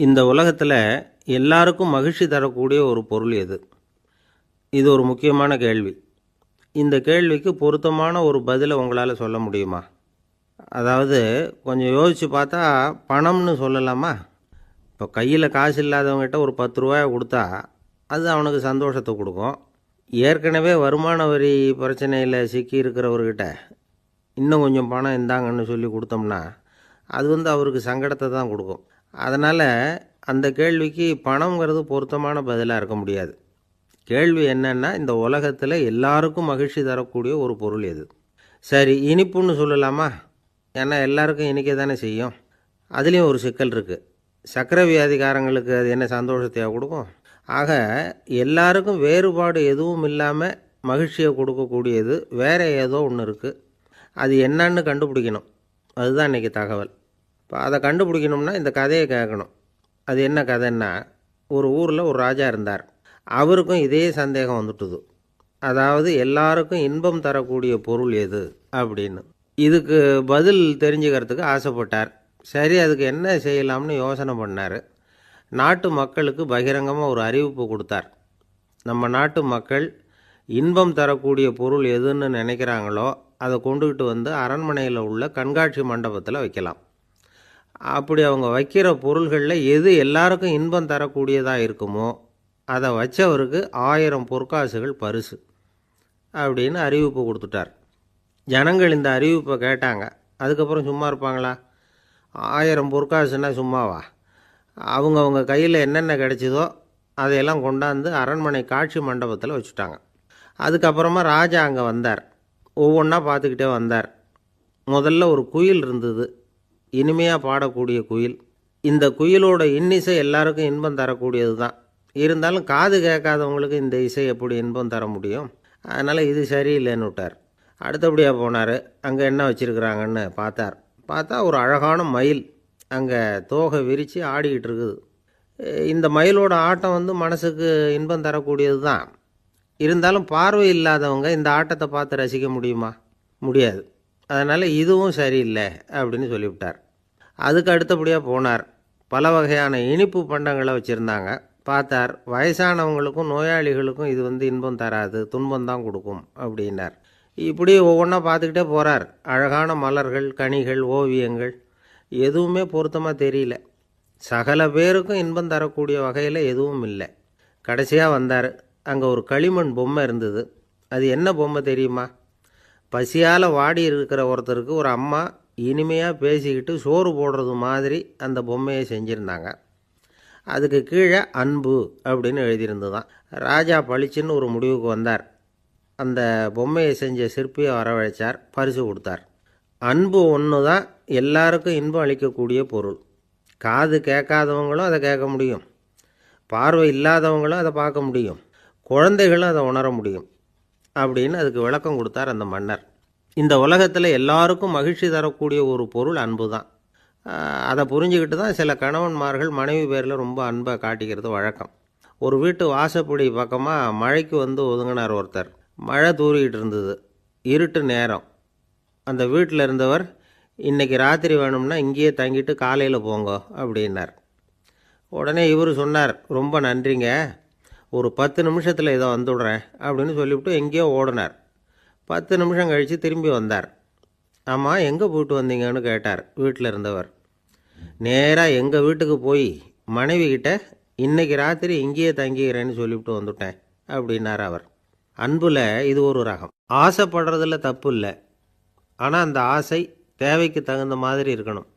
இந்த உலகத்தில் எல்லாருக்கும் மகிழ்ச்சி தரக்கூடிய ஒரு பொருள் எது? இது ஒரு முக்கியமான கேள்வி. இந்த கேள்விக்கு பொருத்தமான ஒரு பதிலை உங்களால் சொல்ல முடியுமா? அதாவது கொஞ்சம் யோசித்து பார்த்தா பணம்னு சொல்லலாமா? இப்போ கையில் காசு இல்லாதவங்ககிட்ட ஒரு 10 ரூபாயை கொடுத்தா அது அவனுக்கு சந்தோஷத்தை கொடுக்கும். ஏற்கனவே வருமான வரி பிரச்சனையில் சிக்கி இருக்கிறவர்கிட்ட இன்னும் கொஞ்சம் பணம் இந்தாங்கன்னு சொல்லி கொடுத்தோம்னா அது அவருக்கு சங்கடத்தை தான் கொடுக்கும். அதனால் அந்த கேள்விக்கு பணங்கிறது பொருத்தமான பதிலாக இருக்க முடியாது. கேள்வி என்னன்னா, இந்த உலகத்தில் எல்லாருக்கும் மகிழ்ச்சி தரக்கூடிய ஒரு பொருள் எது? சரி, இனிப்புன்னு சொல்லலாமா? ஏன்னா எல்லாருக்கும் இனிக்க தானே செய்யும். அதுலேயும் ஒரு சிக்கல் இருக்குது. சர்க்கரை வியாதிக்காரங்களுக்கு அது என்ன சந்தோஷத்தையாக கொடுக்கும்? ஆக எல்லாருக்கும் வேறுபாடு எதுவும் இல்லாமல் மகிழ்ச்சியை கொடுக்கக்கூடியது வேறு ஏதோ ஒன்று இருக்குது. அது என்னன்னு கண்டுபிடிக்கணும். அதுதான் இன்றைக்கி தகவல். இப்போ அதை கண்டுபிடிக்கணும்னா இந்த கதையை கேட்கணும். அது என்ன கதைன்னா, ஒரு ஊரில் ஒரு ராஜா இருந்தார். அவருக்கும் இதே சந்தேகம் வந்துட்டுது. அதாவது எல்லாருக்கும் இன்பம் தரக்கூடிய பொருள் எது அப்படின்னு. இதுக்கு பதில் தெரிஞ்சுக்கிறதுக்கு ஆசைப்பட்டார். சரி, அதுக்கு என்ன செய்யலாம்னு யோசனை பண்ணார். நாட்டு மக்களுக்கு பகிரங்கமாக ஒரு அறிவிப்பு கொடுத்தார். நம்ம நாட்டு மக்கள் இன்பம் தரக்கூடிய பொருள் எதுன்னு நினைக்கிறாங்களோ அதை கொண்டுக்கிட்டு வந்து அரண்மனையில் உள்ள கண்காட்சி மண்டபத்தில் வைக்கலாம். அப்படி அவங்க வைக்கிற பொருள்களில் எது எல்லாருக்கும் இன்பம் தரக்கூடியதாக இருக்குமோ அதை வச்சவருக்கு 1000 பொற்காசுகள் பரிசு அப்படின்னு அறிவிப்பு கொடுத்துட்டார். ஜனங்கள் இந்த அறிவிப்பை கேட்டாங்க. அதுக்கப்புறம் சும்மா இருப்பாங்களா? 1000 பொற்காசுன்னா சும்மாவா? அவங்க கையில் என்னென்ன கிடைச்சதோ அதையெல்லாம் கொண்டாந்து அரண்மனை காட்சி மண்டபத்தில் வச்சுட்டாங்க. அதுக்கப்புறமா ராஜா அங்கே வந்தார். ஒவ்வொன்றா பார்த்துக்கிட்டே வந்தார். முதல்ல ஒரு குயில் இருந்தது, இனிமையாக பாடக்கூடிய குயில். இந்த குயிலோட இன்னிசை எல்லாருக்கும் இன்பம் தரக்கூடியது தான். இருந்தாலும் காது கேட்காதவங்களுக்கு இந்த இசை எப்படி இன்பம் தர முடியும்? அதனால் இது சரியில்லைன்னு விட்டார். அடுத்தபடியாக போனார். அங்கே என்ன வச்சுருக்குறாங்கன்னு பார்த்தா ஒரு அழகான மயில் அங்கே தோகை விரித்து ஆடிக்கிட்டு இருக்குது. இந்த மயிலோட ஆட்டம் மனசுக்கு இன்பம் தரக்கூடியது தான். இருந்தாலும் பார்வை இல்லாதவங்க இந்த ஆட்டத்தை பார்த்து ரசிக்க முடியுமா? முடியாது. அதனால் இதுவும் சரியில்லை அப்படின்னு சொல்லிவிட்டார். அதுக்கு அடுத்தபடியாக போனார். பல வகையான இனிப்பு பண்டங்களை வச்சுருந்தாங்க. பார்த்தார், வயசானவங்களுக்கும் நோயாளிகளுக்கும் இது இன்பம் தராது, துன்பம்தான் கொடுக்கும் அப்படின்னார். இப்படி ஒவ்வொன்றா பார்த்துக்கிட்டே போகிறார். அழகான மலர்கள், கனிகள், ஓவியங்கள் எதுவுமே பொருத்தமாக தெரியல. சகல பேருக்கும் இன்பம் தரக்கூடிய வகையில் எதுவும் இல்லை. கடைசியாக வந்தார். அங்கே ஒரு களிமண் பொம்மை இருந்தது. அது என்ன பொம்மை தெரியுமா? பசியால் வாடி இருக்கிற ஒருத்தருக்கு ஒரு அம்மா இனிமையாக பேசிக்கிட்டு சோறு போடுறது மாதிரி அந்த பொம்மையை செஞ்சுருந்தாங்க. அதுக்கு கீழே அன்பு அப்படின்னு எழுதியிருந்துதான். ராஜா பளிச்சுன்னு ஒரு முடிவுக்கு வந்தார். அந்த பொம்மையை செஞ்ச சிற்பியை வரவழைச்சார், பரிசு கொடுத்தார். அன்பு ஒன்று தான் எல்லாருக்கும் இன்பம் அளிக்கக்கூடிய பொருள். காது கேட்காதவங்களும் அதை கேட்க முடியும், பார்வை இல்லாதவங்களும் அதை பார்க்க முடியும், குழந்தைகளும் அதை உணர முடியும் அப்படின்னு அதுக்கு விளக்கம் கொடுத்தார் அந்த மன்னர். இந்த உலகத்தில் எல்லாருக்கும் மகிழ்ச்சி தரக்கூடிய ஒரு பொருள் அன்பு தான். அதை புரிஞ்சுக்கிட்டு தான் சில கணவன்மார்கள் மனைவி பேரில் ரொம்ப அன்பை காட்டிக்கிறது வழக்கம். ஒரு வீட்டு வாசப்படி பக்கமாக மழைக்கு ஒதுங்கினார் ஒருத்தர். மழை தூரிக்கிட்டு இருந்தது, இருட்டு நேரம். அந்த வீட்டில் இருந்தவர், இன்றைக்கி ராத்திரி வேணும்னா இங்கேயே தங்கிட்டு காலையில் போங்க அப்படின்னார். உடனே இவர் சொன்னார், ரொம்ப நன்றிங்க, ஒரு 10 நிமிஷத்தில் இதை வந்துவிடுறேன் அப்படின்னு சொல்லிவிட்டு எங்கேயோ ஓடினார். 10 நிமிஷம் கழித்து திரும்பி வந்தார். ஆமாம், எங்கே போயிட்டு வந்தீங்கன்னு கேட்டார் வீட்டில் இருந்தவர். நேராக எங்கள் வீட்டுக்கு போய் மனைவிக்கிட்ட இன்றைக்கி ராத்திரி இங்கேயே தங்கிக்கிறேன்னு சொல்லிவிட்டு வந்துவிட்டேன் அப்படின்னார் அவர். அன்பில் இது ஒரு ரகம். ஆசைப்படுறதுல தப்பு இல்லை, ஆனால் அந்த ஆசை தேவைக்கு தகுந்த மாதிரி இருக்கணும்.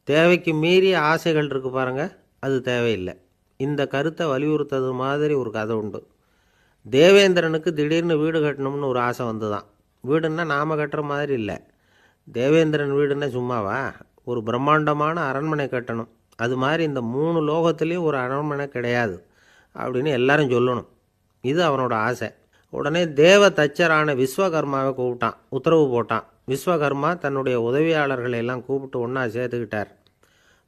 தேவைக்கு மீறிய ஆசைகள் இருக்குது பாருங்கள், அது தேவையில்லை. இந்த கருத்தை வலியுறுத்தது மாதிரி ஒரு கதை உண்டு. தேவேந்திரனுக்கு திடீர்னு வீடு கட்டணும்னு ஒரு ஆசை வந்துதான். வீடுன்னா நாம் கட்டுற மாதிரி இல்லை. தேவேந்திரன் வீடுன்னா சும்மாவா? ஒரு பிரம்மாண்டமான அரண்மனை கட்டணும். அது மாதிரி இந்த 3 லோகத்துலேயும் ஒரு அரண்மனை கிடையாது அப்படின்னு எல்லாரும் சொல்லணும். இது அவனோட ஆசை. உடனே தேவ தச்சரான விஸ்வகர்மாவை கூப்பிட்டான், உத்தரவு போட்டான். விஸ்வகர்மா தன்னுடைய உதவியாளர்களை எல்லாம் கூப்பிட்டு ஒன்றா சேர்த்துக்கிட்டார்.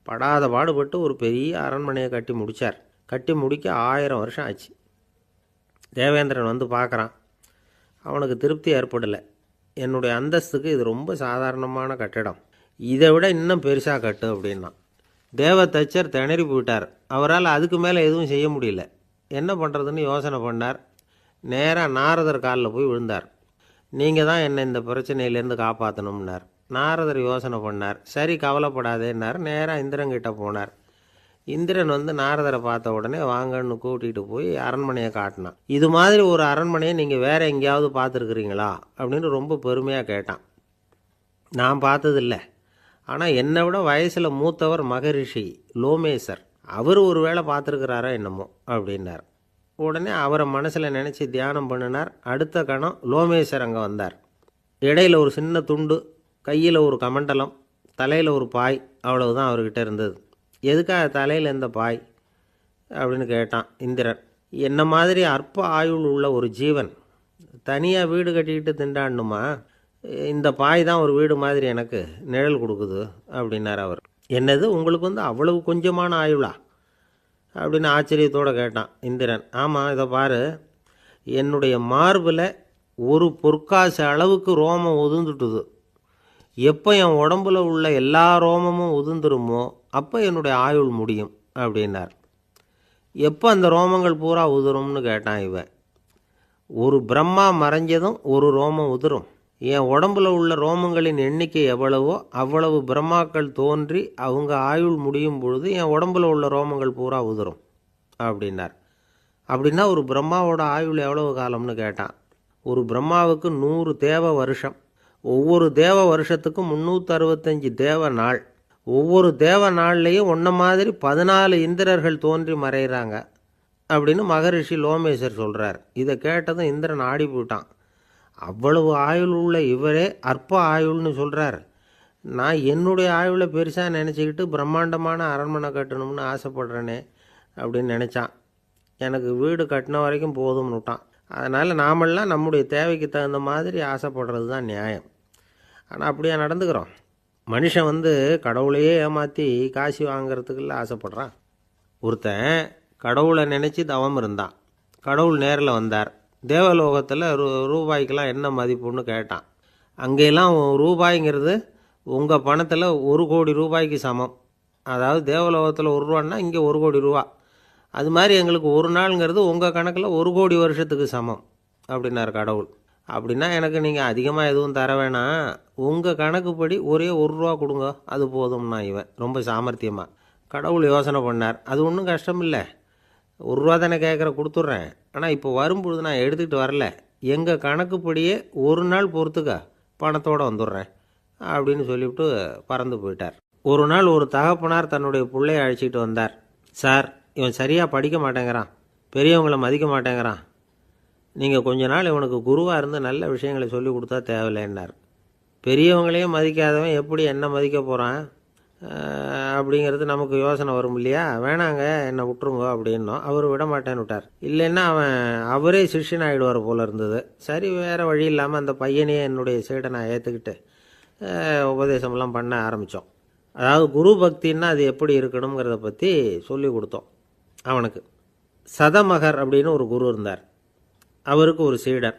படாத பாடுபட்டு ஒரு பெரிய அரண்மனையை கட்டி முடித்தார். கட்டி முடிக்க 1000 வருஷம் ஆச்சு. தேவேந்திரன் பார்க்குறான். அவனுக்கு திருப்தி ஏற்படலை. என்னுடைய அந்தஸ்துக்கு இது ரொம்ப சாதாரணமான கட்டிடம், இதை விட இன்னும் பெருசாக கட்டு அப்படின்னா. தேவ தச்சர் திணறி போயிட்டார். அவரால் அதுக்கு மேலே எதுவும் செய்ய முடியல. என்ன பண்ணுறதுன்னு யோசனை பண்ணார். நேராக நாரதர் காலில் போய் விழுந்தார். நீங்கள் தான் என்னை இந்த பிரச்சனையிலேருந்து காப்பாற்றணும்னார். நாரதர் யோசனை பண்ணார். சரி, கவலைப்படாதேன்னார். நேராக இந்திரன்கிட்ட போனார். இந்திரன் வந்து நாரதரை பார்த்த உடனே வாங்கன்னு கூட்டிகிட்டு போய் அரண்மனையை காட்டினான். இது மாதிரி ஒரு அரண்மனையை நீங்கள் வேறு எங்கேயாவது பார்த்துருக்குறீங்களா அப்படின்னு ரொம்ப பெருமையாக கேட்டான். நான் பார்த்ததில்ல, ஆனால் என்னை விட வயசில் மூத்தவர் மகரிஷி லோமேசர், அவர் ஒரு வேளை பார்த்துருக்கிறாரோ என்னமோ அப்படின்னார். உடனே அவரை மனசில் நினச்சி தியானம் பண்ணினார். அடுத்த கணம் லோமேசர் அங்கே வந்தார். இடையில் ஒரு சின்ன துண்டு, கையில் ஒரு கமண்டலம், தலையில் ஒரு பாய், அவ்வளவுதான் அவர்கிட்ட இருந்தது. எதுக்காக தலையில் எந்த பாய் அப்படின்னு கேட்டான் இந்திரன். என்ன மாதிரி அற்ப ஆயுள் உள்ள ஒரு ஜீவன் தனியாக வீடு கட்டிக்கிட்டு திண்டாடணுமா? இந்த பாய் தான் ஒரு வீடு மாதிரி எனக்கு நிழல் கொடுக்குது அப்படின்னார் அவர். என்னது, உங்களுக்கு வந்து அவ்வளவு கொஞ்சமான ஆயுளா அப்படின்னு ஆச்சரியத்தோடு கேட்டான் இந்திரன். ஆமாம், இதை பாரு, என்னுடைய மார்பில் ஒரு பொற்காசு அளவுக்கு ரோமம் உதிர்ந்துட்டுது. எப்போ என் உடம்புல உள்ள எல்லா ரோமமும் உதிர்ந்துருமோ அப்போ என்னுடைய ஆயுள் முடியும் அப்படின்னார். எப்போ அந்த ரோமங்கள் பூரா உதிரும்னு கேட்டான் இவன். ஒரு பிரம்மா மறைஞ்சதும் ஒரு ரோமம் உதிரும். என் உடம்புல உள்ள ரோமங்களின் எண்ணிக்கை எவ்வளவோ அவ்வளவு பிரம்மாக்கள் தோன்றி அவங்க ஆயுள் முடியும் பொழுது என் உடம்புல உள்ள ரோமங்கள் பூரா உதிரும் அப்படின்னார். அப்படின்னா ஒரு பிரம்மாவோட ஆயுள் எவ்வளவு காலம்னு கேட்டான். ஒரு பிரம்மாவுக்கு 100 தேவ வருஷம். ஒவ்வொரு தேவ வருஷத்துக்கும் 365 தேவ நாள். ஒவ்வொரு தேவ நாள்லேயும் ஒன்றை மாதிரி 14 இந்திரர்கள் தோன்றி மறைகிறாங்க அப்படின்னு மகரிஷி லோமேசர் சொல்கிறார். இதை கேட்டதும் இந்திரன் ஆடி போயிட்டான். அவ்வளவு ஆயுள் உள்ள இவரே அற்ப ஆயுள்னு சொல்கிறார். நான் என்னுடைய ஆயுளை பெருசாக நினச்சிக்கிட்டு பிரம்மாண்டமான அரண்மனை கட்டணும்னு ஆசைப்படுறேனே அப்படின்னு நினச்சான். எனக்கு வீடு கட்டின வரைக்கும் போதும்னு விட்டான். அதனால் நாமெல்லாம் நம்முடைய தேவைக்கு தகுந்த மாதிரி ஆசைப்படுறது தான் நியாயம். ஆனால் அப்படியே நடந்துக்கிறோம். மனுஷன் வந்து கடவுளையே ஏமாற்றி காசு வாங்கிறதுக்குள்ள ஆசைப்படுறான். ஒருத்தன் கடவுளை நினச்சி தவம் இருந்தான். கடவுள் நேரில் வந்தார். தேவலோகத்தில் ரூபாய்க்கெல்லாம் என்ன மதிப்புன்னு கேட்டான். அங்கெல்லாம் ரூபாய்ங்கிறது உங்கள் பணத்தில் 1 கோடி ரூபாய்க்கு சமம். அதாவது தேவலோகத்தில் 1 ரூபான்னா இங்கே 1 கோடி ரூபா. அது மாதிரி எங்களுக்கு ஒரு நாளுங்கிறது உங்கள் கணக்கில் 1 கோடி வருஷத்துக்கு சமம் அப்படின்னார் கடவுள். அப்படின்னா எனக்கு நீங்கள் அதிகமாக எதுவும் தர வேணாம், உங்கள் கணக்குப்படி ஒரே 1 ரூபா கொடுங்க, அது போதும்னா இவன் ரொம்ப சாமர்த்தியமாக. கடவுள் யோசனை பண்ணார். அது ஒன்றும் கஷ்டம் இல்லை, 1 ரூபா தானே கேட்குற, கொடுத்துட்றேன். ஆனால் இப்போ வரும்பொழுது நான் எடுத்துக்கிட்டு வரல, எங்கள் கணக்குப்படியே 1 நாள் பொறுத்துக்க பணத்தோடு வந்துடுறேன் அப்படின்னு சொல்லிவிட்டு பறந்து போயிட்டார். ஒரு நாள் ஒரு தகப்பனார் தன்னுடைய பிள்ளையை அழைச்சிக்கிட்டு வந்தார். சார், இவன் சரியாக படிக்க மாட்டேங்கிறான், பெரியவங்களை மதிக்க மாட்டேங்கிறான், நீங்கள் கொஞ்ச நாள் இவனுக்கு குருவாக இருந்து நல்ல விஷயங்களை சொல்லி கொடுத்தா தேவையில்லைன்னார். பெரியவங்களையும் மதிக்காதவன் எப்படி என்ன மதிக்க போகிறான் அப்படிங்கிறது நமக்கு யோசனை வரும் இல்லையா? வேணாங்க, என்னை விட்டுருங்க அப்படின்னோம். அவர் விட மாட்டேன்னு விட்டார். இல்லைன்னா அவரே சிஷ்யன் ஆகிடுவார் போல இருந்தது. சரி, வேறு வழி இல்லாமல் அந்த பையனையே என்னுடைய சீடனை ஏற்றுக்கிட்டு உபதேசமெல்லாம் பண்ண ஆரம்பித்தோம். அதாவது குரு பக்தின்னா அது எப்படி இருக்கணுங்கிறத பற்றி சொல்லி கொடுத்தோம் அவனுக்கு. சதமகர் அப்படின்னு ஒரு குரு இருந்தார். அவருக்கு ஒரு சீடர்.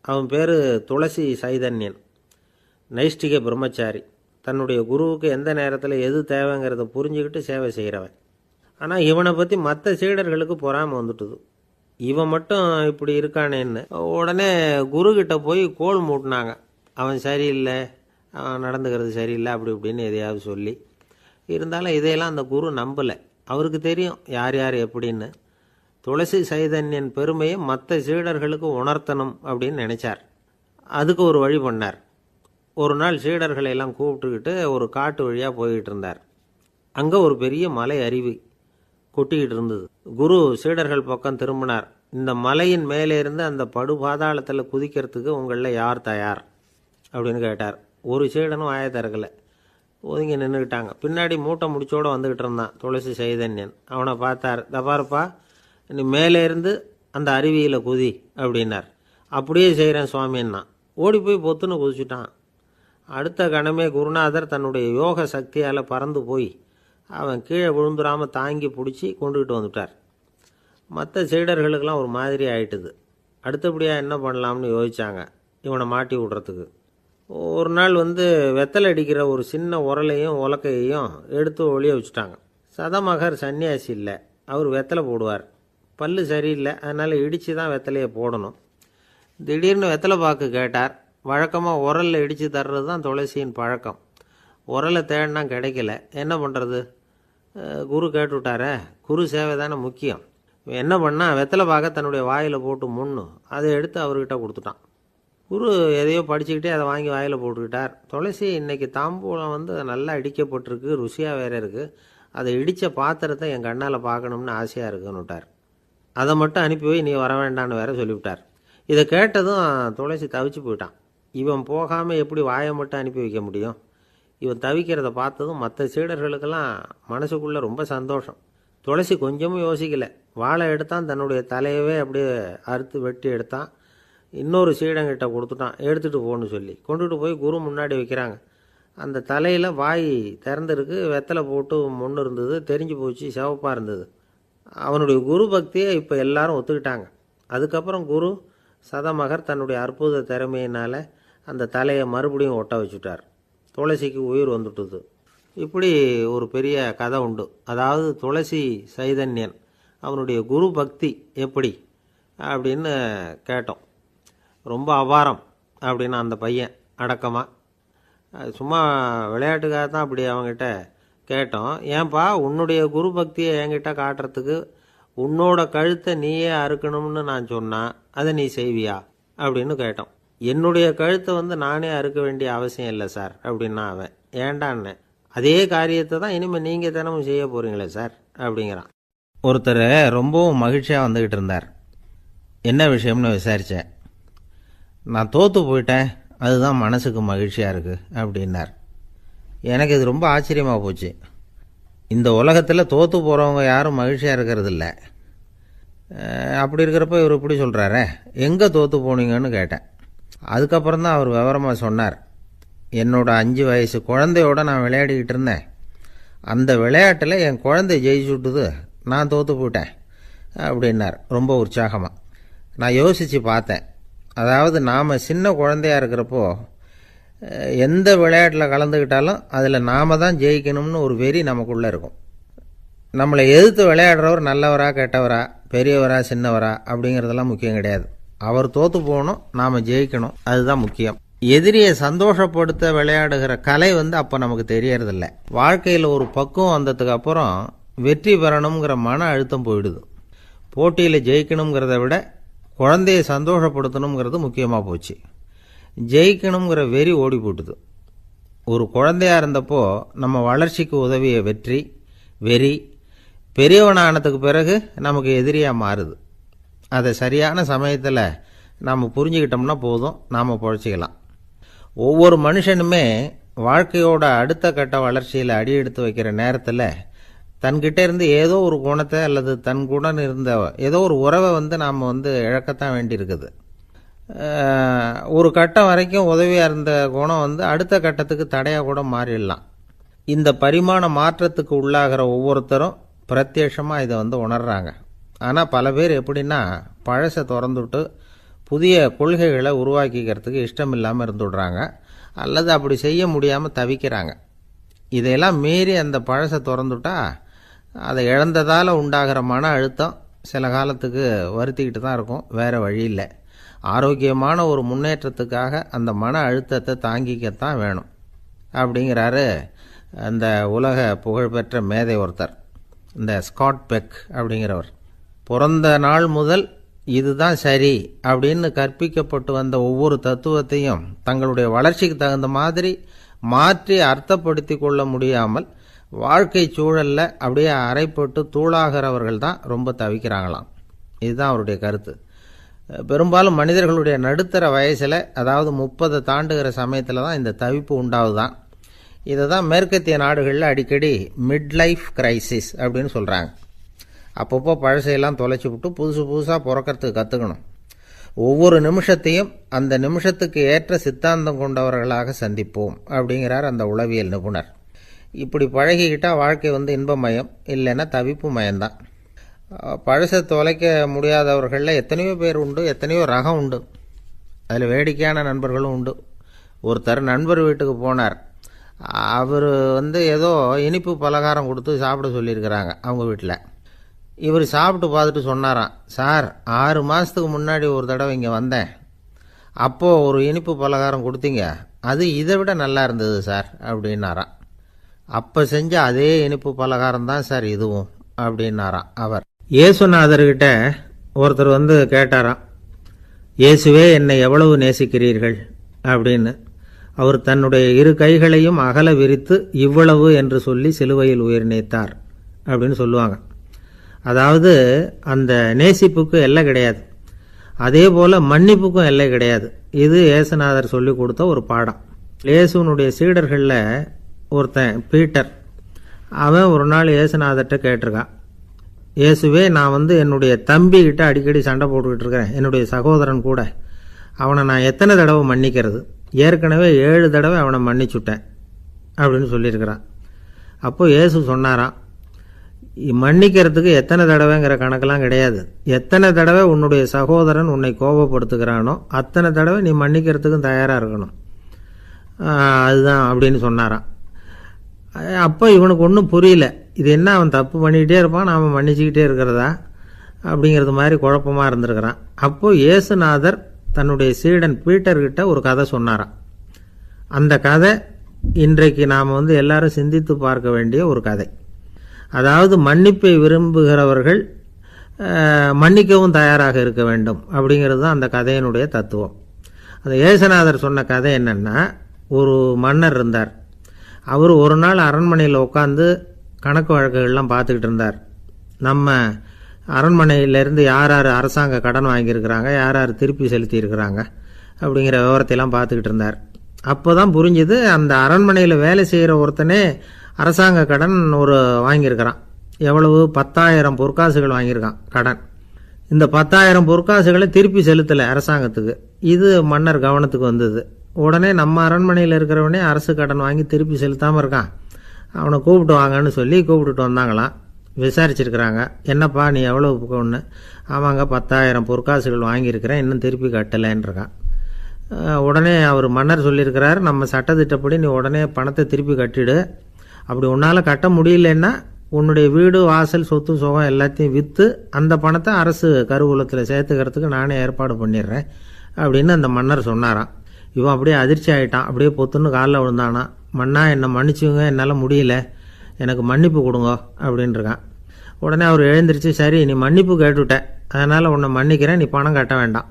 அவன் பேர் துளசி சைதன்யன், நைஷ்டிக பிரம்மச்சாரி. தன்னுடைய குருவுக்கு எந்த நேரத்தில் எது தேவைங்கிறத புரிஞ்சுக்கிட்டு சேவை செய்கிறவன். ஆனால் இவனை பற்றி மற்ற சீடர்களுக்கு பொறாமை வந்துட்டுது. இவன் மட்டும் இப்படி இருக்கானேன்னு உடனே குருக்கிட்ட போய் கோல் மூட்டினாங்க. அவன் சரியில்லை, அவன் நடந்துக்கிறது சரியில்லை, அப்படி இப்படின்னு எதையாவது சொல்லி. இருந்தாலும் இதையெல்லாம் அந்த குரு நம்பலை. அவருக்கு தெரியும் யார் யார் எப்படின்னு. துளசி சைதன்யன் பெருமையை மற்ற சீடர்களுக்கு உணர்த்தணும் அப்படின்னு நினச்சார். அதுக்கு ஒரு வழி பண்ணார். ஒரு நாள் சீடர்களை எல்லாம் கூப்பிட்டுக்கிட்டு ஒரு காட்டு வழியாக போய்கிட்டு இருந்தார். அங்கே ஒரு பெரிய மலை அருவி கொட்டிக்கிட்டு இருந்தது. குரு சீடர்கள் பக்கம் திரும்பினார். இந்த மலையின் மேலே இருந்து அந்த படுபாதாளத்தில் குதிக்கிறதுக்கு உங்களில் யார் தயார் அப்படின்னு கேட்டார். ஒரு சீடனும் வாயை திறக்கலை, ஒதுங்கி நின்றுக்கிட்டாங்க. பின்னாடி மூட்டை முடிச்சோடு வந்துக்கிட்டு இருந்தான் துளசி சைதன்யன். அவனை பார்த்தார். தப்பாருப்பா, நீ மேலே இருந்து அந்த அருவியில் குதி அப்படின்னார். அப்படியே செய்கிறேன் சுவாமின்னா ஓடி போய் பொத்துன்னு குதிச்சுட்டான். அடுத்த கணமே குருநாதர் தன்னுடைய யோக சக்தியால் பறந்து போய் அவன் கீழே விழுந்துடாமல் தாங்கி பிடிச்சி கொண்டுக்கிட்டு வந்துட்டார். மற்ற சீடர்களுக்கெல்லாம் ஒரு மாதிரி ஆயிட்டுது. அடுத்தபடியாக என்ன பண்ணலாம்னு யோசித்தாங்க இவனை மாட்டி விடுறதுக்கு. ஒரு நாள் வெத்தலை அடிக்கிற ஒரு சின்ன உரலையும் உலக்கையையும் எடுத்து ஒளிய வச்சுட்டாங்க. சதமகர் சன்னியாசி இல்லை, அவர் வெத்தலை போடுவார். பல்லு சரியில்லை, அதனால் இடித்து தான் வெத்தலையை போடணும். திடீர்னு வெத்தலை பாக்கு கேட்டார். வழக்கமாக உரலில் இடித்து தர்றது தான் துளசியின் பழக்கம். உரலை தேடினா கிடைக்கல, என்ன பண்ணுறது? குரு கேட்டுவிட்டாரே, குரு சேவை தானே முக்கியம். என்ன பண்ணால் வெத்தலை பாக்க தன்னுடைய வாயில் போட்டு முன்னு அதை எடுத்து அவர்கிட்ட கொடுத்துட்டான். குரு எதையோ படிச்சுக்கிட்டே அதை வாங்கி வாயில் போட்டுக்கிட்டார். துளசி இன்றைக்கி தாம்பூலம் நல்லா இடிக்கப்பட்டிருக்கு, ருசியாக வேறு இருக்குது, அதை இடித்த பாத்திரத்தை என் கண்ணால் பார்க்கணும்னு ஆசையாக இருக்குன்னு விட்டார். அதை மட்டும் அனுப்பி போய் நீ வர வேண்டான்னு வேற சொல்லிவிட்டார். இதை கேட்டதும் துளசி தவிச்சு போயிட்டான். இவன் போகாமல் எப்படி வாயை மட்டும் அனுப்பி வைக்க முடியும்? இவன் தவிக்கிறத பார்த்ததும் மற்ற சீடர்களுக்கெல்லாம் மனசுக்குள்ளே ரொம்ப சந்தோஷம். துளசி கொஞ்சமும் யோசிக்கலை, வாழை எடுத்தான், தன்னுடைய தலையவே அப்படியே அறுத்து வெட்டி எடுத்தான். இன்னொரு சீடங்கிட்ட கொடுத்துட்டான், எடுத்துகிட்டு போன்னு சொல்லி கொண்டுட்டு போய் குரு முன்னாடி வைக்கிறாங்க. அந்த தலையில் வாய் திறந்துருக்கு, வெத்தலை போட்டு முன்னு இருந்தது, தெரிஞ்சு போச்சு, சிவப்பாக இருந்தது. அவனுடைய குரு பக்தியை இப்போ எல்லாரும் ஒத்துக்கிட்டாங்க. அதுக்கப்புறம் குரு சதமகர் தன்னுடைய அற்புத திறமையினால் அந்த தலையை மறுபடியும் ஒட்ட வச்சுட்டார். துளசிக்கு உயிர் வந்துட்டுது. இப்படி ஒரு பெரிய கதை உண்டு. அதாவது துளசி சைதன்யன் அவனுடைய குரு பக்தி எப்படி அப்படின்னு கேட்டோம். ரொம்ப அபாரம் அப்படின்னு அந்த பையன் அடக்கமாக, சும்மா விளையாட்டுக்காக தான் அப்படி அவங்ககிட்ட கேட்டோம். ஏன்பா உன்னுடைய குரு பக்தியை என்கிட்ட காட்டுறதுக்கு உன்னோட கழுத்தை நீயே அறுக்கணும்னு நான் சொன்னால் அதை நீ செய்வியா அப்படின்னு கேட்டோம். என்னுடைய கழுத்தை நானே அறுக்க வேண்டிய அவசியம் இல்லை சார் அப்படின்னா அவன். ஏண்டான்னு, அதே காரியத்தை தான் இனிமேல் நீங்கள் தினமும் செய்ய போகிறீங்களே சார் அப்படிங்கிறான். ஒருத்தர் ரொம்பவும் மகிழ்ச்சியாக வந்துக்கிட்டு இருந்தார். என்ன விஷயம்னு விசாரித்தேன். நான் தோற்று போயிட்டேன், அதுதான் மனசுக்கு மகிழ்ச்சியாக இருக்குது அப்படின்னார். எனக்கு இது ரொம்ப ஆச்சரியமாக போச்சு. இந்த உலகத்தில் தோற்று போகிறவங்க யாரும் மகிழ்ச்சியாக இருக்கிறது இல்லை. அப்படி இருக்கிறப்ப இவர் இப்படி சொல்கிறாரே, எங்கே தோற்று போனீங்கன்னு கேட்டேன். அதுக்கப்புறம் தான் அவர் விவரமாக சொன்னார். என்னோட 5 வயசு குழந்தையோடு நான் விளையாடிக்கிட்டு இருந்தேன். அந்த விளையாட்டில் என் குழந்தை ஜெயிச்சுட்டுது, நான் தோற்று போயிட்டேன் அப்படின்னார் ரொம்ப உற்சாகமாக. நான் யோசித்து பார்த்தேன். அதாவது நாம் சின்ன குழந்தையாக இருக்கிறப்போ எந்த விளையாட்டில் கலந்துக்கிட்டாலும் அதில் நாம் தான் ஜெயிக்கணும்னு ஒரு வெறி நமக்குள்ளே இருக்கும். நம்மளை எதிர்த்து விளையாடுறவர் நல்லவரா கெட்டவரா, பெரியவரா சின்னவரா அப்படிங்கிறதெல்லாம் முக்கியம் கிடையாது. அவர் தோற்று போகணும், நாம் ஜெயிக்கணும், அதுதான் முக்கியம். எதிரியை சந்தோஷப்படுத்த விளையாடுகிற கலை அப்போ நமக்கு தெரியறதில்ல. வாழ்க்கையில் ஒரு பக்குவம் வந்ததுக்கு அப்புறம் வெற்றி பெறணுங்கிற மன அழுத்தம் போயிடுது. போட்டியில் ஜெயிக்கணுங்கிறத விட குழந்தையை சந்தோஷப்படுத்தணுங்கிறது முக்கியமாக போச்சு. ஜெயிக்கணுங்கிற வெறி ஓடி போட்டுது. ஒரு குழந்தையாக இருந்தப்போ நம்ம வளர்ச்சிக்கு உதவிய வெறி பெரியவனானதுக்கு பிறகு நமக்கு எதிரியாக மாறுது. அதை சரியான சமயத்தில் நாம் புரிஞ்சுக்கிட்டோம்னா போதும், நாம் பொழைச்சிக்கலாம். ஒவ்வொரு மனுஷனுமே வாழ்க்கையோட அடுத்த கட்ட வளர்ச்சியில் அடி எடுத்து வைக்கிற நேரத்தில் தன்கிட்ட இருந்து ஏதோ ஒரு குணத்தை அல்லது தன் குணம் இருந்த ஏதோ ஒரு உறவை நாம் இழக்கத்தான் வேண்டியிருக்குது. ஒரு கட்டம் வரைக்கும் உதவியாக இருந்த குணம் அடுத்த கட்டத்துக்கு தடையாக கூட மாறிடலாம். இந்த பரிமாண மாற்றத்துக்கு உள்ளாகிற ஒவ்வொருத்தரும் பிரத்யட்சமாக இதை உணர்றாங்க. ஆனால் பல பேர் எப்படின்னா பழசை திறந்துவிட்டு புதிய கொள்கைகளை உருவாக்கிக்கிறதுக்கு இஷ்டம் இல்லாமல் இருந்துவிடுறாங்க, அல்லது அப்படி செய்ய முடியாமல் தவிக்கிறாங்க. இதையெல்லாம் மீறி அந்த பழசை திறந்துவிட்டா அதை இழந்ததால் உண்டாகிற மன அழுத்தம் சில காலத்துக்கு வருத்திக்கிட்டு தான் இருக்கும், வேறு வழி இல்லை. ஆரோக்கியமான ஒரு முன்னேற்றத்துக்காக அந்த மன அழுத்தத்தை தாங்கிக்கத்தான் வேணும் அப்படிங்கிறாரு அந்த உலக புகழ்பெற்ற மேதை ஒருத்தர், இந்த ஸ்காட் பெக் அப்படிங்கிறவர். பிறந்த நாள் முதல் இதுதான் சரி அப்படின்னு கற்பிக்கப்பட்டு வந்த ஒவ்வொரு தத்துவத்தையும் தங்களுடைய வளர்ச்சிக்கு தகுந்த மாதிரி மாற்றி அர்த்தப்படுத்தி கொள்ள முடியாமல் வாழ்க்கை சூழலில் அப்படியே அரைப்பட்டு தூளாகிறவர்கள் தான் ரொம்ப தவிக்கிறாங்களாம். இதுதான் அவருடைய கருத்து. பெரும்பாலும் மனிதர்களுடைய நடுத்தர வயசில், அதாவது 30 தாண்டுகிற சமயத்தில் தான் இந்த தவிப்பு உண்டாகுதான். இதை தான் மேற்கத்திய நாடுகளில் அடிக்கடி மிட் லைஃப் கிரைசிஸ் அப்படின்னு சொல்கிறாங்க. அப்பப்போ பழசையெல்லாம் தொலைச்சி விட்டு புதுசாக பிறக்கிறதுக்கு கற்றுக்கணும். ஒவ்வொரு நிமிஷத்தையும் அந்த நிமிஷத்துக்கு ஏற்ற சித்தாந்தம் கொண்டவர்களாக சந்திப்போம் அப்படிங்கிறார் அந்த உளவியல் நிபுணர். இப்படி பழகிக்கிட்டால் வாழ்க்கை இன்பமயம், இல்லைன்னா தவிப்பு மயம்தான். பழசை தொலைக்க முடியாதவர்களில் எத்தனையோ பேர் உண்டு, எத்தனையோ ரகம் உண்டு. அதில் வேடிக்கையான நண்பர்களும் உண்டு. ஒருத்தர் நண்பர் வீட்டுக்கு போனார். அவர் ஏதோ இனிப்பு பலகாரம் கொடுத்து சாப்பிட சொல்லியிருக்கிறாங்க அவங்க வீட்டில். இவர் சாப்பிட்டு பார்த்துட்டு சொன்னாராம், சார் 6 மாதத்துக்கு முன்னாடி ஒரு தடவை இங்கே வந்தேன், அப்போது ஒரு இனிப்பு பலகாரம் கொடுத்தீங்க, அது இதை விட நல்லா இருந்தது சார் அப்படின்னாராம். அப்போ செஞ்ச அதே இனிப்பு பலகாரம் தான் சார் இதுவும் அப்படின்னாராம் அவர். இயேசுநாதர்கிட்ட ஒருத்தர் கேட்டாராம், இயேசுவே என்னை எவ்வளவு நேசிக்கிறீர்கள் அப்படின்னு. அவர் தன்னுடைய 2 கைகளையும் அகல விரித்து இவ்வளவு என்று சொல்லி சிலுவையில் உயிர் நீத்தார் அப்படின்னு சொல்லுவாங்க. அதாவது அந்த நேசிப்புக்கு எல்லை கிடையாது, அதே போல் மன்னிப்புக்கும் எல்லை கிடையாது. இது இயேசுநாதர் சொல்லி கொடுத்த ஒரு பாடம். இயேசுனுடைய சீடர்களில் ஒருத்தன் பீட்டர், அவன் ஒரு நாள் இயேசுநாதர்கிட்ட கேட்டிருக்கான், இயேசுவே நான் என்னுடைய தம்பிக்கிட்ட அடிக்கடி சண்டை போட்டுக்கிட்டு இருக்கிறேன், என்னுடைய சகோதரன் கூட, அவனை நான் எத்தனை தடவை மன்னிக்கிறது? ஏற்கனவே 7 தடவை அவனை மன்னிச்சுட்டேன் அப்படின்னு சொல்லியிருக்கிறான். அப்போது இயேசு சொன்னாராம், மன்னிக்கிறதுக்கு எத்தனை தடவைங்கிற கணக்கெல்லாம் கிடையாது, எத்தனை தடவை உன்னுடைய சகோதரன் உன்னை கோபப்படுத்துகிறானோ அத்தனை தடவை நீ மன்னிக்கிறதுக்கும் தயாராக இருக்கணும், அதுதான் அப்படின்னு சொன்னாராம். அப்போ இவனுக்கு ஒன்றும் புரியல, இது என்ன அவன் தப்பு பண்ணிக்கிட்டே இருப்பான், நாம் மன்னிச்சுக்கிட்டே இருக்கிறதா அப்படிங்கிறது மாதிரி குழப்பமாக இருந்திருக்கிறான். அப்போது இயேசுநாதர் தன்னுடைய சீடன் பீட்டர்கிட்ட ஒரு கதை சொன்னாராம். அந்த கதை இன்றைக்கு நாம் எல்லாரும் சிந்தித்து பார்க்க வேண்டிய ஒரு கதை. அதாவது மன்னிப்பை விரும்புகிறவர்கள் மன்னிக்கவும் தயாராக இருக்க வேண்டும் அப்படிங்கிறது தான் அந்த கதையினுடைய தத்துவம். அந்த இயேசுநாதர் சொன்ன கதை என்னென்னா, ஒரு மன்னர் இருந்தார். அவர் ஒரு நாள் அரண்மனையில் உட்காந்து கணக்கு வழக்குகள்லாம் பார்த்துக்கிட்டு இருந்தார். நம்ம அரண்மனையிலேருந்து யார் யார் அரசாங்க கடன் வாங்கியிருக்கிறாங்க, யார் யார் திருப்பி செலுத்தியிருக்கிறாங்க அப்படிங்கிற விவரத்தையெல்லாம் பார்த்துக்கிட்டு இருந்தார். அப்போ தான் புரிஞ்சுது, அந்த அரண்மனையில் வேலை செய்கிற ஒருத்தனே அரசாங்க கடன் வாங்கியிருக்கிறான். எவ்வளவு? 10,000 பொற்காசுகள் வாங்கியிருக்கான் கடன். இந்த 10,000 பொற்காசுகளை திருப்பி செலுத்தலை அரசாங்கத்துக்கு. இது மன்னர் கவனத்துக்கு வந்தது. உடனே நம்ம அரண்மனையில் இருக்கிறவனே அரசு கடன் வாங்கி திருப்பி செலுத்தாமல் இருக்கான், அவனை கூப்பிட்டு வாங்கன்னு சொல்லி கூப்பிட்டுட்டு வந்தாங்களாம். விசாரிச்சிருக்கிறாங்க, என்னப்பா நீ எவ்வளோ ஒன்று? ஆமாங்க 10,000 பொற்காசுகள் வாங்கியிருக்கிறேன், இன்னும் திருப்பி கட்டலைன்றிருக்கான். உடனே அவர் மன்னர் சொல்லியிருக்கிறார், நம்ம சட்டத்திட்டப்படி நீ உடனே பணத்தை திருப்பி கட்டிடு, அப்படி உன்னால் கட்ட முடியலன்னா உன்னுடைய வீடு வாசல் சொத்து சுகம் எல்லாத்தையும் விற்று அந்த பணத்தை அரசு கருவூலத்தில் சேர்த்துக்கிறதுக்கு நானே ஏற்பாடு பண்ணிடுறேன் அப்படின்னு அந்த மன்னர் சொன்னாராம். இவன் அப்படியே அதிர்ச்சி ஆகிட்டான், அப்படியே பொத்துன்னு காலில் விழுந்தானா, மன்னா என்னை மன்னிச்சுங்க, என்னால் முடியல, எனக்கு மன்னிப்பு கொடுங்க அப்படின்ட்டுருக்கான். உடனே அவர் எழுந்திரிச்சு, சரி நீ மன்னிப்பு கேட்டுவிட்ட, அதனால் உன்னை மன்னிக்கிறேன், நீ பணம் கட்ட வேண்டாம்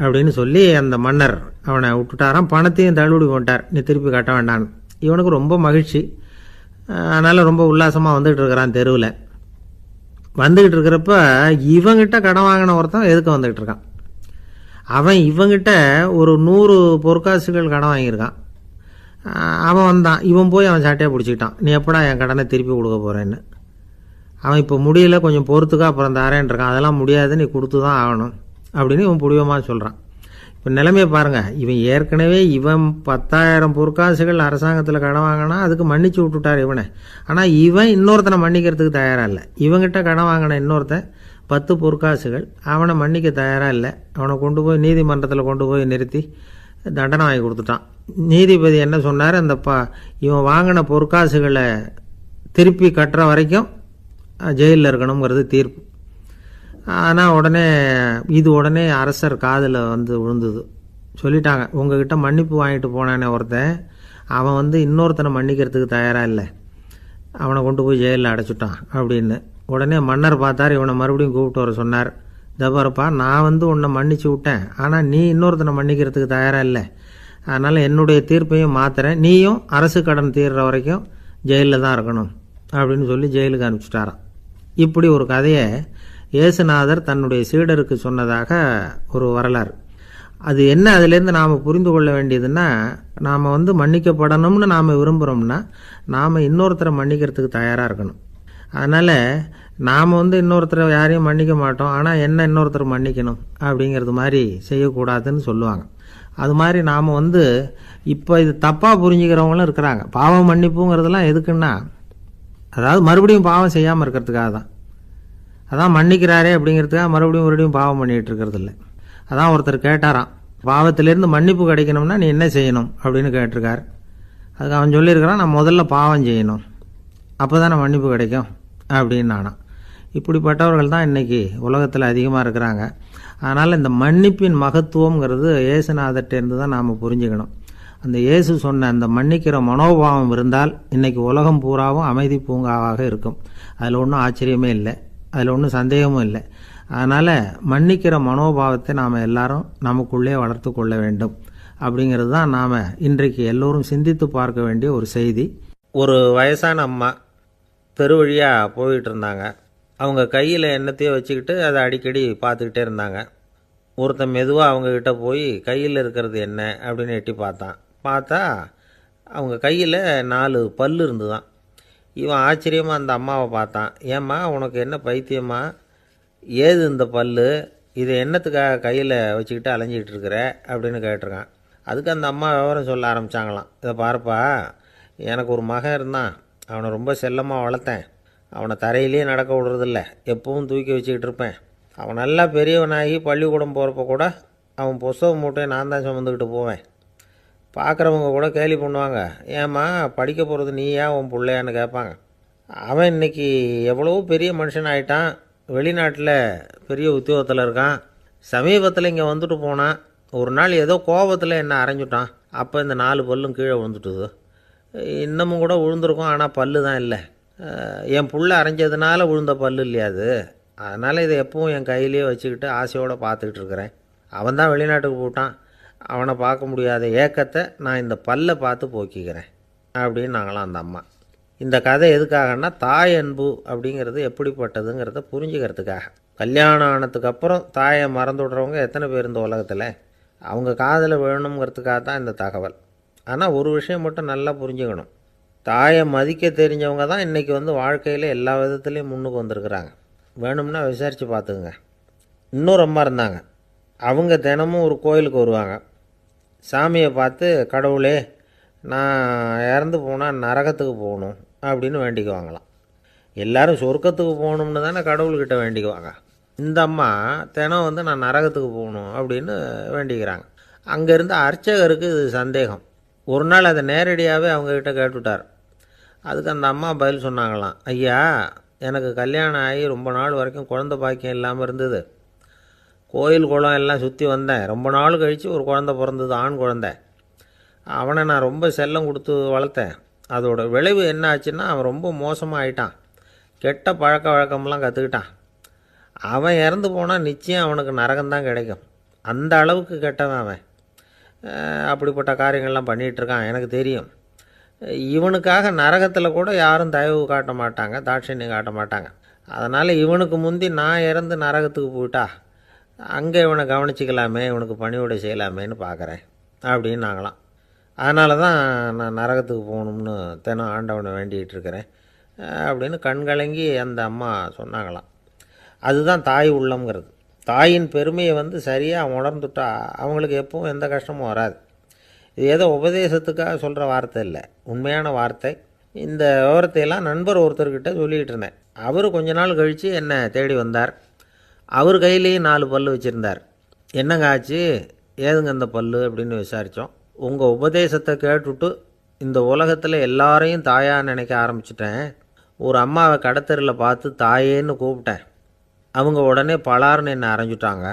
அப்படின்னு சொல்லி அந்த மன்னர் அவனை விட்டுட்டாராம். பணத்தையும் தள்ளுபடி போட்டார், நீ திருப்பி கட்ட வேண்டான்னு. இவனுக்கு ரொம்ப மகிழ்ச்சி, அதனால் ரொம்ப உல்லாசமாக வந்துகிட்டு இருக்கிறான். தெருவில் வந்துக்கிட்டு இருக்கிறப்ப இவங்கிட்ட கடன் வாங்கின ஒருத்தன் எதுக்கு வந்துக்கிட்டு இருக்கான். அவன் இவங்கிட்ட ஒரு 100 பொற்காசுகள் கடன் வாங்கியிருக்கான். அவன் வந்தான், இவன் போய் அவன் சாட்டையை பிடிச்சிக்கிட்டான், நீ எப்படா என் கடனை திருப்பி கொடுக்க போகிறேன்னு. அவன் இப்போ முடியல, கொஞ்சம் பொறுத்துக்கா, அப்புறம் தரேன் இருக்கான். அதெல்லாம் முடியாது, நீ கொடுத்து தான் ஆகணும் அப்படின்னு இவன் புடிவமாக சொல்கிறான். இப்போ நிலைமையை பாருங்கள், இவன் ஏற்கனவே 10,000 பொற்காசுகள் அரசாங்கத்தில் கடன் வாங்கினா அதுக்கு மன்னிச்சு விட்டுட்டார் இவனை. ஆனால் இவன் இன்னொருத்தனை மன்னிக்கிறதுக்கு தயாராக இல்லை. இவங்கிட்ட கடன் வாங்கின இன்னொருத்தன் 10 பொற்காசுகள், அவனை மன்னிக்க தயாராக இல்லை. அவனை கொண்டு போய் நீதிமன்றத்தில் கொண்டு போய் நிறுத்தி தண்டனை வாங்கி கொடுத்துட்டான். நீதிபதி என்ன சொன்னார், அந்த இவன் வாங்கின பொற்காசுகளை திருப்பி கட்டுற வரைக்கும் ஜெயிலில் இருக்கணுங்கிறது தீர்ப்பு. ஆனால் உடனே அரசர் காதில் விழுந்தது. சொல்லிட்டாங்க, உங்ககிட்ட மன்னிப்பு வாங்கிட்டு போனானே ஒருத்தன், அவன் இன்னொருத்தனை மன்னிக்கிறதுக்கு தயாராக இல்லை, அவனை கொண்டு போய் ஜெயிலில் அடைச்சிட்டான் அப்படின்னு. உடனே மன்னர் பார்த்தார், இவனை மறுபடியும் கூப்பிட்டு வர சொன்னார். தபாரப்பா, நான் உன்னை மன்னிச்சு விட்டேன், ஆனால் நீ இன்னொருத்தனை மன்னிக்கிறதுக்கு தயாராக இல்லை, அதனால் என்னுடைய தீர்ப்பையும் மாற்றுறேன், நீயும் அரசு கடன் தீர்ற வரைக்கும் ஜெயிலில் தான் இருக்கணும் அப்படின்னு சொல்லி ஜெயிலுக்கு அனுப்பிச்சிட்டாராம். இப்படி ஒரு கதையை இயேசுநாதர் தன்னுடைய சீடருக்கு சொன்னதாக ஒரு வரலாறு. அது என்ன, அதுலேருந்து நாம் புரிந்து கொள்ள வேண்டியதுன்னா, நாம் மன்னிக்கப்படணும்னு நாம் விரும்புகிறோம்னா நாம் இன்னொருத்தரை மன்னிக்கிறதுக்கு தயாராக இருக்கணும். அதனால் நாம் இன்னொருத்தரை யாரையும் மன்னிக்க மாட்டோம், ஆனால் என்ன இன்னொருத்தர் மன்னிக்கணும் அப்படிங்கிறது மாதிரி செய்யக்கூடாதுன்னு சொல்லுவாங்க. அது மாதிரி நாம் இப்போ இது தப்பாக புரிஞ்சுக்கிறவங்களும் இருக்கிறாங்க. பாவம் மன்னிப்புங்கிறதுலாம் எதுக்குன்னா, அதாவது மறுபடியும் பாவம் செய்யாமல் இருக்கிறதுக்காக தான். அதான் மன்னிக்கிறாரே அப்படிங்கிறதுக்காக மறுபடியும் பாவம் பண்ணிகிட்டு இருக்கிறது இல்லை. அதான் ஒருத்தர் கேட்டாராம், பாவத்திலேருந்து மன்னிப்பு கிடைக்கணும்னா நீ என்ன செய்யணும் அப்படின்னு கேட்டிருக்கார். அதுக்கு அவன் சொல்லியிருக்கிறான், நான் முதல்ல பாவம் செய்யணும், அப்போ தானே மன்னிப்பு கிடைக்கும் அப்படின்னு நானாம். இப்படிப்பட்டவர்கள் தான் இன்றைக்கி உலகத்தில் அதிகமாக இருக்கிறாங்க. அதனால் இந்த மன்னிப்பின் மகத்துவங்கிறது இயேசுநாதர்கிட்டேருந்து தான் நாம் புரிஞ்சுக்கணும். அந்த இயேசு சொன்ன அந்த மன்னிக்கிற மனோபாவம் இருந்தால் இன்றைக்கி உலகம் பூராவும் அமைதி பூங்காவாக இருக்கும். அதில் ஒன்றும் ஆச்சரியமே இல்லை, அதில் ஒன்றும் சந்தேகமும் இல்லை. அதனால் மன்னிக்கிற மனோபாவத்தை நாம் எல்லாரும் நமக்குள்ளே வளர்த்து கொள்ள வேண்டும் அப்படிங்கிறது தான் நாம் இன்றைக்கு எல்லோரும் சிந்தித்து பார்க்க வேண்டிய ஒரு செய்தி. ஒரு வயசான அம்மா தெரு வழியாக போயிட்டு இருந்தாங்க. அவங்க கையில் எண்ணத்தையோ வச்சுக்கிட்டு அதை அடிக்கடி பார்த்துக்கிட்டே இருந்தாங்க. ஒருத்தன் மெதுவாக அவங்கக்கிட்ட போய் கையில் இருக்கிறது என்ன அப்படின்னு எட்டி பார்த்தா அவங்க கையில் 4 பல் இருந்துதான். இவன் ஆச்சரியமாக அந்த அம்மாவை பார்த்தான். ஏம்மா உனக்கு என்ன பைத்தியமா, ஏது இந்த பல், இதை என்னத்துக்காக கையில் வச்சுக்கிட்டு அலைஞ்சிக்கிட்டு இருக்கிற அப்படின்னு கேட்டிருக்கான். அதுக்கு அந்த அம்மா விவரம் சொல்ல ஆரம்பித்தாங்களாம். இதை பாருப்பா, எனக்கு ஒரு மகன் இருந்தான், அவனை ரொம்ப செல்லமாக வளர்த்தேன். அவனை தரையிலேயே நடக்க விடுறதில்ல, எப்பவும் தூக்கி வச்சுக்கிட்டு இருப்பேன். அவன் நல்லா பெரியவனாகி பள்ளிக்கூடம் போகிறப்ப கூட அவன் புஸ்தக மூட்டையை நான் தான் சுமந்துக்கிட்டு போவேன். பார்க்குறவங்க கூட கேலி பண்ணுவாங்க, ஏம்மா படிக்க போகிறது நீயா உன் பிள்ளையான்னு கேட்பாங்க. அவன் இன்றைக்கி எவ்வளவோ பெரிய மனுஷன் ஆகிட்டான், வெளிநாட்டில் பெரிய உத்தியோகத்தில் இருக்கான். சமீபத்தில் இங்கே வந்துட்டு போனான். ஒரு நாள் ஏதோ கோபத்தில் என்னை அரைஞ்சுட்டான். அப்போ இந்த 4 பல்லும் கீழே விழுந்துட்டுது. இன்னமும் கூட விழுந்திருக்கும், ஆனால் பல்லு தான் இல்லை. என் புள்ள அரைஞ்சதுனால விழுந்த பல்லு இல்லையா அது. அதனால் இதை எப்பவும் என் கையிலேயே வச்சுக்கிட்டு ஆசையோடு பார்த்துக்கிட்டு இருக்கிறேன். அவன் தான் வெளிநாட்டுக்கு போட்டான், அவனை பார்க்க முடியாத ஏக்கத்தை நான் இந்த பல்லை பார்த்து போக்கிக்கிறேன் அப்படின்னு நாங்களாம் அந்த அம்மா. இந்த கதை எதுக்காகன்னா, தாய் அன்பு அப்படிங்கிறது எப்படிப்பட்டதுங்கிறத புரிஞ்சுக்கிறதுக்காக. கல்யாணம் ஆனதுக்கப்புறம் தாயை மறந்து விடுறவங்க எத்தனை பேர் இந்த உலகத்தில்? அவங்க காதில் விழணுங்கிறதுக்காக தான் இந்த தகவல். ஆனால் ஒரு விஷயம் மட்டும் நல்லா புரிஞ்சுக்கணும், தாயை மதிக்க தெரிஞ்சவங்க தான் இன்றைக்கி வாழ்க்கையில் எல்லா விதத்துலேயும் முன்னுக்கு வந்திருக்கிறாங்க. வேணும்னா விசாரித்து பார்த்துக்குங்க. இன்னொரு அம்மா இருந்தாங்க. அவங்க தினமும் ஒரு கோயிலுக்கு வருவாங்க. சாமியை பார்த்து, கடவுளே நான் இறந்து போனால் நரகத்துக்கு போகணும் அப்படின்னு வேண்டிக்குவாங்களாம். எல்லோரும் சொர்க்கத்துக்கு போகணும்னு தானே கடவுள்கிட்ட வேண்டிக்குவாங்க. இந்த அம்மா தினம் நான் நரகத்துக்கு போகணும் அப்படின்னு வேண்டிக்கிறாங்க. அங்கே இருந்த அர்ச்சகருக்கு இது சந்தேகம். ஒரு நாள் அதை நேரடியாகவே அவங்கக்கிட்ட கேட்டுவிட்டார். அதுக்கு அந்த அம்மா பதில் சொன்னாங்களாம், ஐயா எனக்கு கல்யாணம் ஆகி ரொம்ப நாள் வரைக்கும் குழந்தை பாக்கியம் இல்லாமல் இருந்தது. கோயில் குளம் எல்லாம் சுற்றி வந்தேன். ரொம்ப நாள் கழித்து ஒரு குழந்தை பிறந்தது, ஆண் குழந்தை. அவனை நான் ரொம்ப செல்லம் கொடுத்து வளர்த்தேன். அதோட விளைவு என்ன ஆச்சுன்னா, அவன் ரொம்ப மோசமாக ஆயிட்டான். கெட்ட பழக்க வழக்கம்லாம் கற்றுக்கிட்டான். அவன் இறந்து போனால் நிச்சயம் அவனுக்கு நரகம்தான் கிடைக்கும். அந்த அளவுக்கு கெட்டவன் அவன். அப்படிப்பட்ட காரியங்கள்லாம் பண்ணிகிட்ருக்கான், எனக்கு தெரியும். இவனுக்காக நரகத்தில் கூட யாரும் தயவு காட்ட மாட்டாங்க, தாட்சண்யம் காட்ட மாட்டாங்க. அதனால் இவனுக்கு முந்தி நான் இறந்து நரகத்துக்கு போயிட்டா அங்கே இவனை கவனிச்சிக்கலாமே, இவனுக்கு பணிவிடை செய்யலாமேன்னு பார்க்குறேன் அப்படின்னு நாங்களாம். அதனால தான் நான் நரகத்துக்கு போகணும்னு தினம் ஆண்டவனை வேண்டிகிட்டு இருக்கிறேன் அப்படின்னு கண்கலங்கி அந்த அம்மா சொன்னாங்களாம். அதுதான் தாய் உள்ளம்ங்கிறது. தாயின் பெருமையை சரியாக உணர்ந்துட்டா அவங்களுக்கு எப்பவும் எந்த கஷ்டமும் வராது. இது ஏதோ உபதேசத்துக்காக சொல்கிற வார்த்தை இல்லை, உண்மையான வார்த்தை. இந்த விவரத்தையெல்லாம் நண்பர் ஒருத்தர்கிட்ட சொல்லிக்கிட்டு இருந்தேன். அவர் கொஞ்ச நாள் கழித்து என்னை தேடி வந்தார். அவர் கையிலேயும் 4 பல் வச்சுருந்தார். என்னங்க ஆச்சு, ஏதுங்க அந்த பல் அப்படின்னு விசாரித்தோம். உங்கள் உபதேசத்தை கேட்டுவிட்டு இந்த உலகத்தில் எல்லாரையும் தாயாக நினைக்க ஆரம்பிச்சிட்டேன். ஒரு அம்மாவை கடத்தரில் பார்த்து தாயேன்னு கூப்பிட்டேன். அவங்க உடனே பலார்னு என்னை அரைஞ்சிட்டாங்க,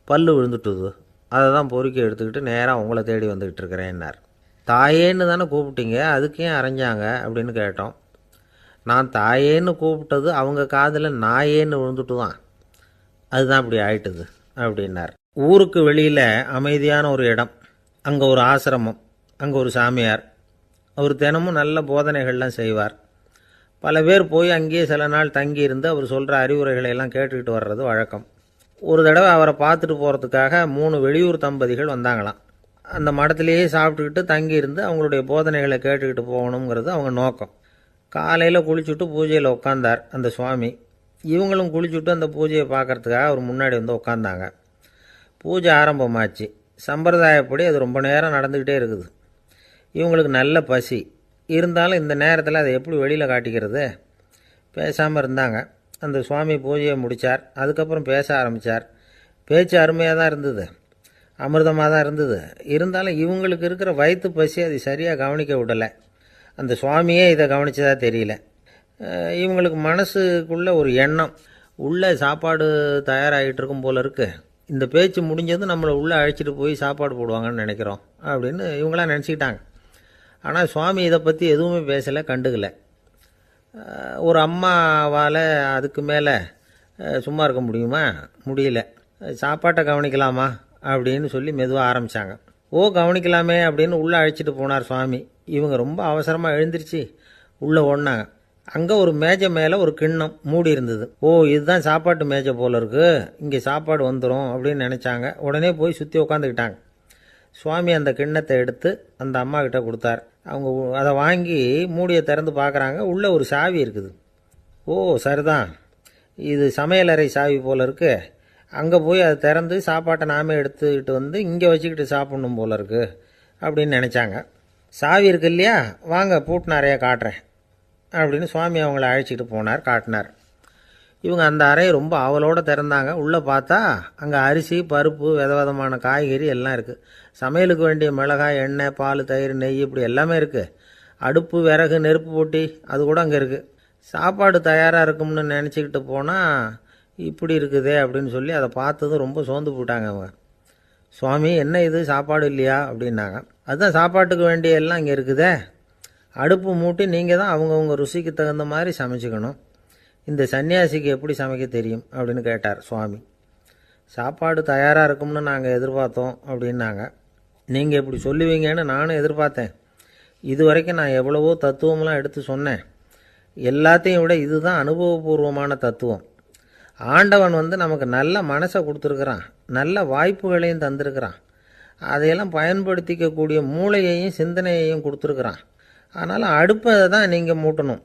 பல் விழுந்துட்டுது. அதை தான் பொறுக்கி எடுத்துக்கிட்டு நேராக உங்களை தேடி வந்துக்கிட்டு இருக்கிறேன்னார். தாயேன்னு தானே கூப்பிட்டீங்க, அதுக்கு ஏன் அரைஞ்சாங்க அப்படின்னு கேட்டோம். நான் தாயேன்னு கூப்பிட்டது அவங்க காதில் நாயேன்னு விழுந்துட்டு தான், அதுதான் அப்படி ஆயிட்டுது அப்படின்னார். ஊருக்கு வெளியில் அமைதியான ஒரு இடம், அங்கே ஒரு ஆசிரமம், அங்கே ஒரு சாமியார். அவர் தினமும் நல்ல போதனைகள்லாம் செய்வார். பல பேர் போய் அங்கேயே சில நாள் தங்கி இருந்து அவர் சொல்கிற அறிவுரைகளை எல்லாம் கேட்டுக்கிட்டு வர்றது வழக்கம். ஒரு தடவை அவரை பார்த்துட்டு போகிறதுக்காக 3 வெளியூர் தம்பதிகள் வந்தாங்களாம். அந்த மடத்திலேயே சாப்பிட்டுக்கிட்டு தங்கியிருந்து அவங்களுடைய போதனைகளை கேட்டுக்கிட்டு போகணுங்கிறது அவங்க நோக்கம். காலையில் குளிச்சுட்டு பூஜையில் உட்காந்தார் அந்த சுவாமி. இவங்களும் குளிச்சுட்டு அந்த பூஜையை பார்க்குறதுக்காக அவர் முன்னாடி உட்காந்தாங்க. பூஜை ஆரம்பமாச்சு. சம்பிரதாயப்படி அது ரொம்ப நேரம் நடந்துக்கிட்டே இருக்குது. இவங்களுக்கு நல்ல பசி இருந்தாலும் இந்த நேரத்தில் அதை எப்படி வெளியில் காட்டிக்கிறது? பேசாமல் இருந்தாங்க. அந்த சுவாமி பூஜையை முடித்தார். அதுக்கப்புறம் பேச ஆரம்பித்தார். பேச்சு அருமையாக தான் இருந்தது. அமிர்தமாக தான் இருந்தது. இருந்தாலும் இவங்களுக்கு இருக்கிற வயிற்று பசி அது சரியாக கவனிக்க விடலை. அந்த சுவாமியே இதை கவனிச்சதா தெரியல. இவங்களுக்கு மனசுக்குள்ள ஒரு எண்ணம், உள்ளே சாப்பாடு தயாராகிட்டு இருக்கும் போல இருக்குது, இந்த பேச்சு முடிஞ்சது நம்மளை உள்ளே அழைச்சிட்டு போய் சாப்பாடு போடுவாங்கன்னு நினைக்கிறோம் அப்படின்னு இவங்களாம் நினச்சிக்கிட்டாங்க. ஆனால் சுவாமி இதை பற்றி எதுவுமே பேசலை, கண்டுக்கலை. ஒரு அம்மாவால் அதுக்கு மேலே சும்மா இருக்க முடியுமா? முடியல. சாப்பாட்டை கவனிக்கலாமா அப்படின்னு சொல்லி மெதுவாக ஆரம்பித்தாங்க. ஓ கவனிக்கலாமே அப்படின்னு உள்ளே அழைச்சிட்டு போனார் சுவாமி. இவங்க ரொம்ப அவசரமாக எழுந்திரிச்சு உள்ளே ஓடினாங்க. அங்கே ஒரு மேஜை மேலே ஒரு கிண்ணம் மூடி இருந்தது. ஓ இதுதான் சாப்பாட்டு மேஜை போல இருக்குது, இங்கே சாப்பாடு வந்துடும் அப்படின்னு நினச்சாங்க. உடனே போய் சுற்றி உட்காந்துக்கிட்டாங்க. சுவாமி அந்த கிண்ணத்தை எடுத்து அந்த அம்மா கிட்ட கொடுத்தார். அவங்க அதை வாங்கி மூடியை திறந்து பார்க்குறாங்க. உள்ளே ஒரு சாவி இருக்குது. ஓ சரிதான், இது சமையலறை சாவி போல் இருக்குது, அங்கே போய் அதை திறந்து சாப்பாட்டை நாமே எடுத்துக்கிட்டு வந்து இங்கே வச்சுக்கிட்டு சாப்பிட்ணும் போல இருக்குது அப்படின்னு நினச்சாங்க. சாவி இருக்கு இல்லையா, வாங்க பூட்டு நிறையா காட்டுறேன் அப்படின்னு சுவாமி அவங்கள அழைச்சிட்டு போனார், காட்டினார். இவங்க அந்த அறையை ரொம்ப ஆவலோடு திறந்தாங்க. உள்ளே பார்த்தா அங்கே அரிசி, பருப்பு, விதவிதமான காய்கறி எல்லாம் இருக்குது. சமையலுக்கு வேண்டிய மிளகாய், எண்ணெய், பால், தயிர், நெய் இப்படி எல்லாமே இருக்குது. அடுப்பு, விறகு, நெருப்பு போட்டி அது கூட அங்கே இருக்குது. சாப்பாடு தயாராக இருக்கும்னு நினச்சிக்கிட்டு போனால் இப்படி இருக்குதே அப்படின்னு சொல்லி அதை பார்த்ததும் ரொம்ப சோர்ந்து போட்டாங்க அவங்க. சுவாமி என்ன இது சாப்பாடு இல்லையா அப்படின்னாங்க. அதுதான் சாப்பாட்டுக்கு வேண்டிய எல்லாம் இங்கே இருக்குதே, அடுப்பு மூட்டி நீங்கள் தான் அவங்கவுங்க ருசிக்கு தகுந்த மாதிரி சமைச்சிக்கணும். இந்த சன்னியாசிக்கு எப்படி சமைக்க தெரியும் அப்படின்னு கேட்டார் சுவாமி. சாப்பாடு தயாராக இருக்கும்னு நாங்கள் எதிர்பார்த்தோம் அப்படின்னாங்க. நீங்கள் இப்படி சொல்லுவீங்கன்னு நானும் எதிர்பார்த்தேன். இது வரைக்கும் நான் எவ்வளவோ தத்துவம்லாம் எடுத்து சொன்னேன். எல்லாத்தையும் விட இதுதான் அனுபவபூர்வமான தத்துவம். ஆண்டவன் நமக்கு நல்ல மனசை கொடுத்துருக்குறான், நல்ல வாய்ப்புகளையும் தந்திருக்கிறான், அதையெல்லாம் பயன்படுத்திக்கக்கூடிய மூளையையும் சிந்தனையையும் கொடுத்துருக்குறான். அதனால் அடுப்பை தான் நீங்கள் மூட்டணும்,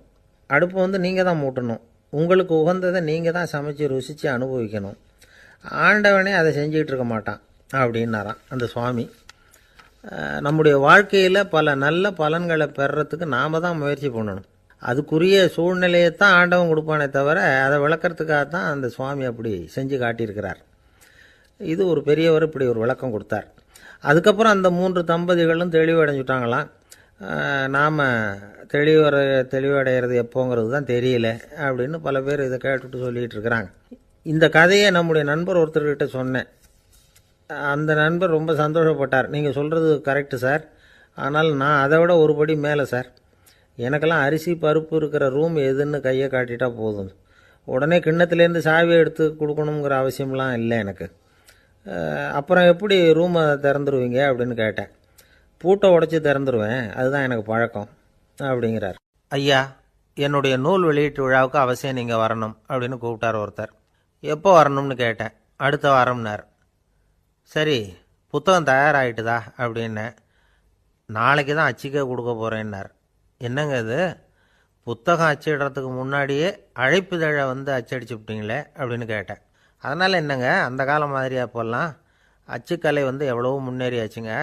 அடுப்பை நீங்கள் தான் மூட்டணும், உங்களுக்கு உகந்ததை நீங்கள் தான் சமைச்சு ருசித்து அனுபவிக்கணும். ஆண்டவனே அதை செஞ்சுக்கிட்டு இருக்க மாட்டான் அப்படின்னாராம் அந்த சுவாமி. நம்முடைய வாழ்க்கையில் பல நல்ல பலன்களை பெறுறதுக்கு நாம் தான் முயற்சி பண்ணணும். அதுக்குரிய சூழ்நிலையை தான் ஆண்டவன் கொடுப்பானே தவிர அதை விளக்கிறதுக்காக தான் அந்த சுவாமி அப்படி செஞ்சு காட்டியிருக்கிறார். இது ஒரு பெரியவர் இப்படி ஒரு விளக்கம் கொடுத்தார். அதுக்கப்புறம் அந்த 3 தம்பதிகளும் தெளிவடைஞ்சுட்டாங்களாம். நாம் தெளிவடைகிறது எப்போங்கிறது தான் தெரியல அப்படின்னு பல பேர் இதை கேட்டுட்டு சொல்லிகிட்டு இருக்கிறாங்க. இந்த கதையை நம்முடைய நண்பர் ஒருத்தர்கிட்ட சொன்னேன். அந்த நண்பர் ரொம்ப சந்தோஷப்பட்டார். நீங்கள் சொல்கிறது கரெக்டு சார், ஆனால் நான் அதை விட ஒரு படி மேலே சார். எனக்கெல்லாம் அரிசி, பருப்பு இருக்கிற ரூம் எதுன்னு கையை காட்டிட்டா போதும், உடனே கிண்ணத்துலேருந்து சாவியை எடுத்து கொடுக்கணுங்கிற அவசியம்லாம் இல்லை எனக்கு. அப்புறம் எப்படி ரூமை திறந்துருவீங்க அப்படின்னு கேட்டேன். பூட்டை உடச்சி திறந்துருவேன், அதுதான் எனக்கு பழக்கம் அப்படிங்கிறார். ஐயா, என்னுடைய நூல் வெளியீட்டு விழாவுக்கு அவசியம் நீங்கள் வரணும் அப்படின்னு கூப்பிட்டார் ஒருத்தர். எப்போ வரணும்னு கேட்டேன். அடுத்த வாரம்னார். சரி, புத்தகம் தயாராகிட்டுதா அப்படின்னேன். நாளைக்கு தான் அச்சிக்க கொடுக்க போகிறேன்னார். என்னங்க இது, புத்தகம் அச்சிடுறதுக்கு முன்னாடியே அழைப்புதழை அச்சடிச்சு விட்டீங்களே அப்படின்னு கேட்டேன். அதனால் என்னங்க, அந்த காலம் மாதிரி அப்போல்லாம் அச்சுக்கலை எவ்வளவோ முன்னேறியாச்சுங்க.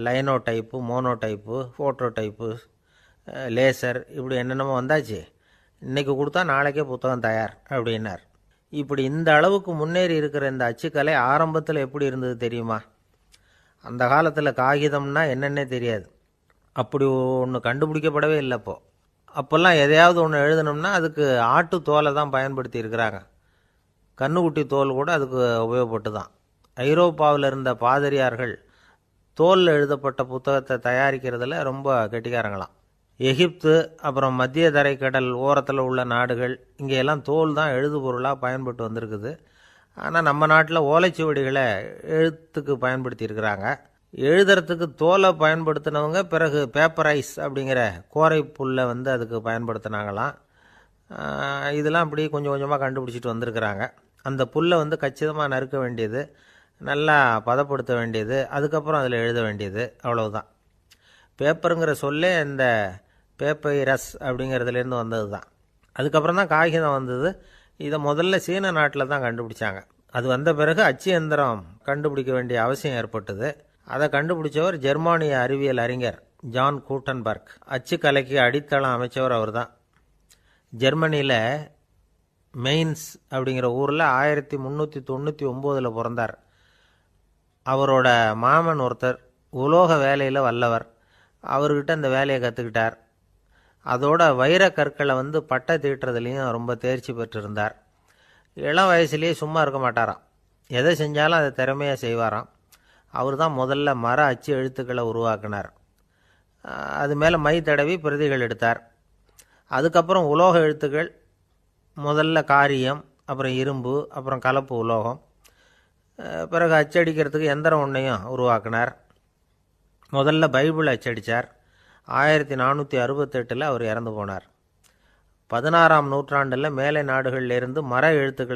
Linotype, monotype, photo type, laser இப்படி என்னென்னமோ வந்தாச்சு. இன்றைக்கி கொடுத்தா நாளைக்கே புத்தகம் தயார் அப்படின்னார். இப்படி இந்த அளவுக்கு முன்னேறி இருக்கிற இந்த அச்சுக்கலை ஆரம்பத்தில் எப்படி இருந்தது தெரியுமா? அந்த காலத்தில் காகிதம்னா என்னென்னே தெரியாது, அப்படி ஒன்று கண்டுபிடிக்கப்படவே இல்லை. அப்போல்லாம் எதையாவது ஒன்று எழுதணும்னா அதுக்கு ஆட்டு தோலை தான் பயன்படுத்தி இருக்கிறாங்க. கண்ணுக்குட்டி தோல் கூட அதுக்கு உபயோகப்பட்டு தான். ஐரோப்பாவில் இருந்த பாதிரியார்கள் தோலில் எழுதப்பட்ட புத்தகத்தை தயாரிக்கிறதுல ரொம்ப கெட்டிக்காரங்களாம். எகிப்து, அப்புறம் மத்திய தரைக்கடல் ஓரத்தில் உள்ள நாடுகள், இங்கெல்லாம் தோல் தான் எழுது பொருளாக பயன்பட்டு வந்திருக்குது. ஆனால் நம்ம நாட்டில் ஓலைச்சுவடிகளை எழுத்துக்கு பயன்படுத்தி இருக்கிறாங்க. எழுதுறதுக்கு தோலை பயன்படுத்தினவங்க பிறகு பேப்பரைஸ் அப்படிங்கிற கோரை புல்லை அதுக்கு பயன்படுத்தினாங்களாம். இதெல்லாம் அப்படி கொஞ்சம் கொஞ்சமாக கண்டுபிடிச்சிட்டு வந்திருக்கிறாங்க. அந்த புல்லை கச்சிதமாக நறுக்க வேண்டியது, நல்லா பதப்படுத்த வேண்டியது, அதுக்கப்புறம் அதில் எழுத வேண்டியது, அவ்வளவுதான். பேப்பருங்கிற சொல்லே இந்த பேப்பைரஸ் அப்படிங்கிறதுலேருந்து வந்தது தான். அதுக்கப்புறம் தான் காகிதம் வந்தது. இதை முதல்ல சீன நாட்டில் தான் கண்டுபிடிச்சாங்க. அது வந்த பிறகு அச்சு எந்திரம் கண்டுபிடிக்க வேண்டிய அவசியம் ஏற்பட்டது. அதை கண்டுபிடிச்சவர் ஜெர்மானிய அறிவியல் அறிஞர் ஜான் கூட்டன்பர்க். அச்சு கலைக்கு அடித்தளம் அமைச்சவர் அவர் தான். ஜெர்மனியில் மெயின்ஸ் அப்படிங்கிற ஊரில் 1399 பிறந்தார். அவரோட மாமன் ஒருத்தர் உலோக வேலையில் வல்லவர். அவர்கிட்ட இந்த வேலையை கற்றுக்கிட்டார். அதோட வைரக் கற்களை பட்டை தீட்டுறதுலேயும் ரொம்ப தேர்ச்சி பெற்றிருந்தார். இளம் வயசுலேயே சும்மா இருக்க மாட்டாராம். எதை செஞ்சாலும் அதை திறமையாக செய்வாராம். அவர் தான் முதல்ல மர அச்சு எழுத்துக்களை உருவாக்கினார். அது மேலே மை தடவி பிரதிகள் எடுத்தார். அதுக்கப்புறம் உலோக எழுத்துக்கள், முதல்ல காரியம், அப்புறம் இரும்பு, அப்புறம் கலப்பு உலோகம், பிறகு அச்சடிக்கிறதுக்கு எந்திரம் ஒன்றையும் உருவாக்கினார். முதல்ல பைபிள் அச்சடித்தார். 1468 அவர் இறந்து போனார். 16ஆம் நூற்றாண்டில் மேலை நாடுகளிலிருந்து மர எழுத்துக்களை